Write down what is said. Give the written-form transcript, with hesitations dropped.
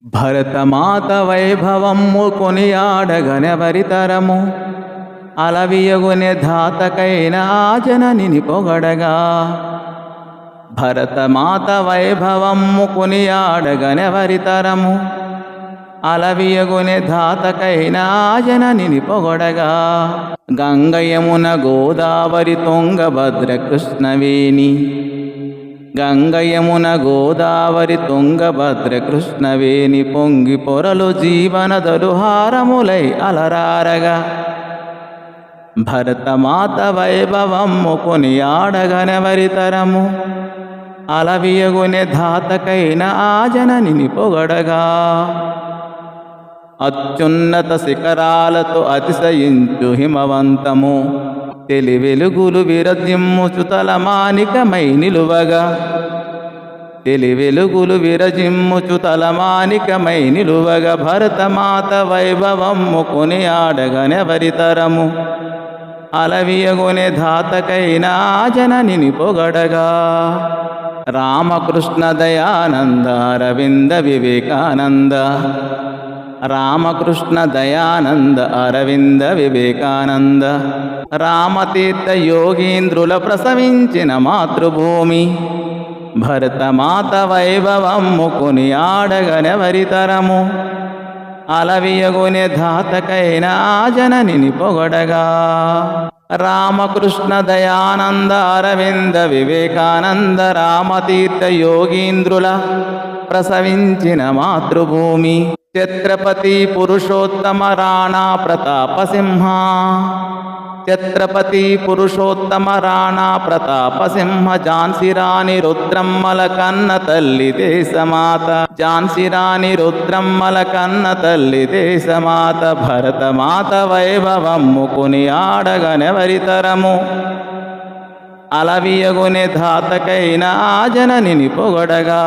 భరతమాత వైభవము కొనియాడగనెవరితరము అలవియగునె ధాతకైన ఆ జననిని పొగడగా. భరతమాత వైభవము కొనియాడగనెవరితరము అలవియగునె ధాతకైన ఆ జననిని పొగడగా. గంగ యమున గోదావరి తుంగభద్ర కృష్ణవేణి, గంగ యమున గోదావరి తుంగభద్ర కృష్ణవేణి పొంగి పొరలు జీవనదలు హారములై అలరారగా. భరతమాత వైభవము కొనియాడగనెవరితరము అలవియగునె ధాతకైన ఆ జననిని పొగడగా. అత్యున్నత శిఖరాలతో అతిశయించు హిమవంతము తెలివెలుగులు విరజిమ్ముచు తలమానికమై నిలువగా. తెలివెలుగులు విరజిమ్ముచు తలమానికమై నిలువగా. భరతమాత వైభవము కొనియాడగనెవరితరము అలవియగునె ధాతకైన ఆ జననిని పొగడగా. రామకృష్ణ దయానంద అరవింద వివేకానంద, రామకృష్ణ దయానంద అరవింద వివేకానంద, రామతీర్థ యోగీంద్రుల ప్రసవించిన మాతృభూమి. భరతమాత వైభవము కొనియాడగనెవరితరము అలవియగునె ధాతకైన ఆ జననిని పొగడగా. రామకృష్ణ దయానంద అరవింద వివేకానంద, రామతీర్థ యోగీంద్రుల ప్రసవించిన మాతృభూమి. ఛత్రపతి పురుషోత్తమ రాణా ప్రతాపసింహ, ఛత్రపతి పురుషోత్తమ రాణా ప్రతాపసింహ, ఝాన్సీ రాణి రుద్రమ్మల కన్న తల్లి దేశమాత, ఝాన్సీ రాణి రుద్రమ్మల కన్న తల్లి దేశమాత. భరతమాత వైభవము కొనియాడగనెవరితరము అలవియగునె ధాతకైన ఆ జననిని పొగడగా.